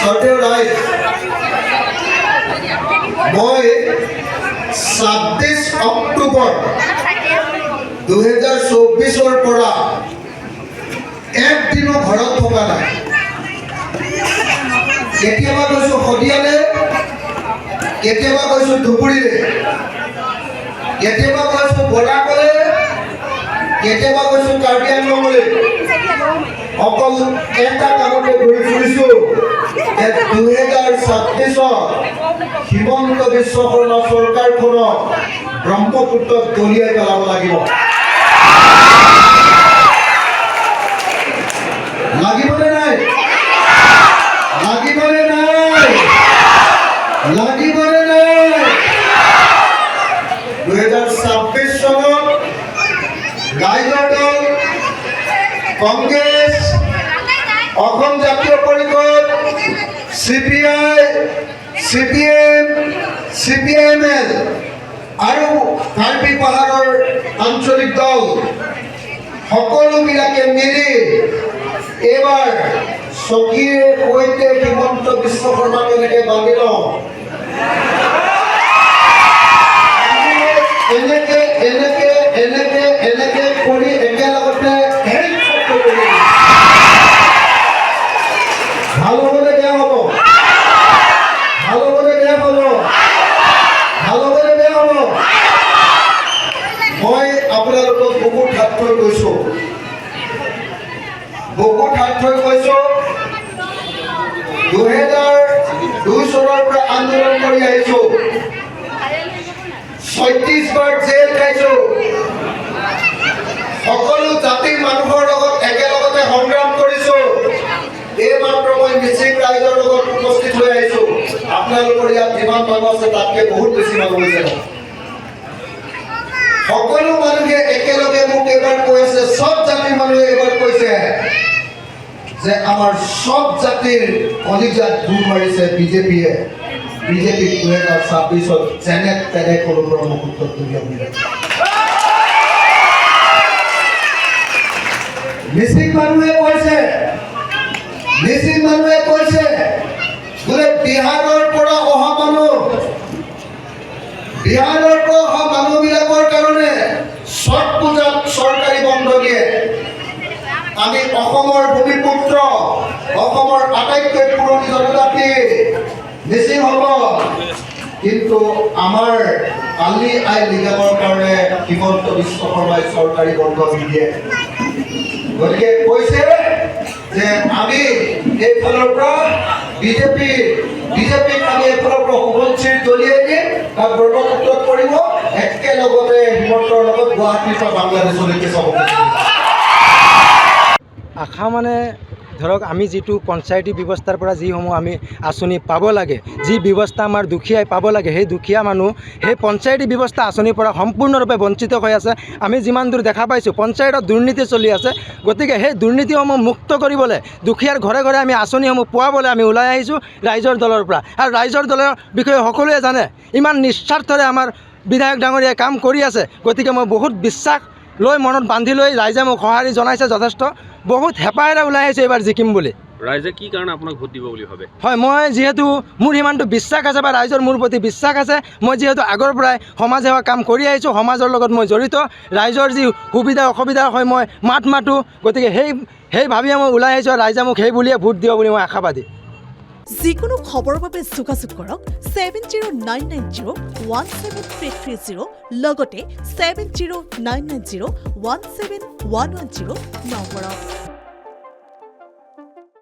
শ্ৰদ্ধেয় ৰাইজ, মই 26 অক্টোবৰ 2024 পৰা একদিনো ঘৰত থকা নাই। কেতিয়াবা গৈছোঁ শদিয়ালে, কেতিয়াবা গৈছোঁ ধুবুৰীলে, কেতিয়াবা গৈছোঁ বৰাকলে, কেতিয়াবা গৈছোঁ কাৰ্বি আংলঙলে। অকল এটা কামতে ঘূৰি ফুৰিছোঁ যে 2026 হিমন্ত বিশ্ব শৰ্মা চৰকাৰখনক ব্ৰহ্মপুত্ৰত দলিয়াই পেলাব লাগিব। লাগিবনে নাই? লাগিবনে নাই? লাগিবনে নাই? 2026 চনত ৰাইজৰ দল, কংগ্ৰেছ, অসম জাতীয় পৰিষদ, CPI, CPM, CPIML আৰু কাৰ্বি পাহাৰৰ আঞ্চলিক দল সকলোবিলাকে মিলি এইবাৰ চকীৰ সৈতে হিমন্ত বিশ্ব শৰ্মাক এনেকে বান্ধি লওঁ। এনেকে এনেকে এনেকে এনেকে কৰি একেলগতে ভাল হ'বনে বেয়া হ'ব? ভাল হ'বনে বেয়া হ'ব? ভাল হ'বনে বেয়া হ'ব? মই আপোনালোকক বহুত হাত থৈ কৈছোঁ, বহুত হাত থৈ কৈছোঁ। 2002 চনৰ পৰা আন্দোলন কৰি আহিছোঁ, 36 বাৰ জেল খাইছোঁ, সকলো জাতিৰ মানুহৰ লগত একেলগতে সংগ্ৰাম কৰিছোঁ। এইমাত্ৰ মই মিচিং ৰাইজৰ লগত উপস্থিত হৈ আহিছোঁ। আপোনালোকৰ ইয়াত যিমান মানুহ আছে তাতকৈ বহুত বেছি মানুহ হৈছে। সকলো মানুহে একেলগে মোক এইবাৰ কৈ আছে, চব জাতিৰ মানুহে এইবাৰ কৈছে যে আমাৰ সব জাতিৰ কলিজাত ধুৰ মাৰিছে বিজেপিয়ে। বিজেপি 2026 যেনে তেনে কোনো ব্ৰহ্মপুত্ৰত দলিয়াব। মিচিং মানুহে কৈছে, মিচিং মানুহে কৈছে বোলে বিহাৰৰ পৰা অহা মানুহ, বিহাৰৰ পৰা অহা মানুহবিলাকৰ কাৰণে ছট পূজাত চৰকাৰী বন্ধ দিয়ে। আমি অসমৰ ভূমিপুত্ৰ, অসমৰ আটাইতকৈ পুৰণি জনজাতি মিচিং হ'ব, কিন্তু আমাৰ আলি আই লিগামৰ কাৰণে হিমন্ত বিশ্ব শৰ্মাই চৰকাৰী বন্ধ নিদিয়ে। গতিকে কৈছে যে আমি এইফালৰ পৰা বিজেপিক আমি এইফালৰ পৰা শুভঞ্চীৰ দলিয়াই দিম, তাক ব্ৰহ্মপুত্ৰত পৰিব, একেলগতে হিমন্তৰ লগত গুৱাহাটীৰ পৰা বাংলাদেশলৈকে যাব। আশা মানে ধৰক আমি যিটো পঞ্চায়তী ব্যৱস্থাৰ পৰা যিসমূহ আমি আঁচনি পাব লাগে, যি ব্যৱস্থা আমাৰ দুখীয়াই পাব লাগে, সেই দুখীয়া মানুহ সেই পঞ্চায়তী ব্যৱস্থা আঁচনিৰ পৰা সম্পূৰ্ণৰূপে বঞ্চিত হৈ আছে। আমি যিমান দূৰ দেখা পাইছোঁ পঞ্চায়তত দুৰ্নীতি চলি আছে। গতিকে সেই দুৰ্নীতিসমূহ মুক্ত কৰিবলৈ, দুখীয়াৰ ঘৰে ঘৰে আমি আঁচনিসমূহ পোৱাবলৈ আমি ওলাই আহিছোঁ ৰাইজৰ দলৰ পৰা। আৰু ৰাইজৰ দলৰ বিষয়ে সকলোৱে জানে, ইমান নিস্বাৰ্থৰে আমাৰ বিধায়ক ডাঙৰীয়াই কাম কৰি আছে। গতিকে মই বহুত বিশ্বাস লৈ মনত বান্ধি লৈ ৰাইজে মোক সঁহাৰি জনাইছে যথেষ্ট। বহুত হেঁপাহেৰে ওলাই আহিছে এইবাৰ জিকিম বুলি। ৰাইজে কি কাৰণে আপোনাক ভোট দিব বুলি ভাবে? হয়, মই যিহেতু মোৰ সিমানটো বিশ্বাস আছে বা ৰাইজৰ মোৰ প্ৰতি বিশ্বাস আছে। মই যিহেতু আগৰ পৰাই সমাজ সেৱা কাম কৰি আহিছোঁ, সমাজৰ লগত মই জড়িত, ৰাইজৰ যি সুবিধা অসুবিধা হয় মই মাত মাতোঁ। গতিকে সেই ভাবিয়ে মই ওলাই আহিছোঁ, ৰাইজে মোক সেই বুলিয়ে ভোট দিব বুলি মই আশাবাদী। যিকোনো খবৰৰ বাবে যোগাযোগ কৰক 7099017330 লগতে 7099017110 নম্বৰত।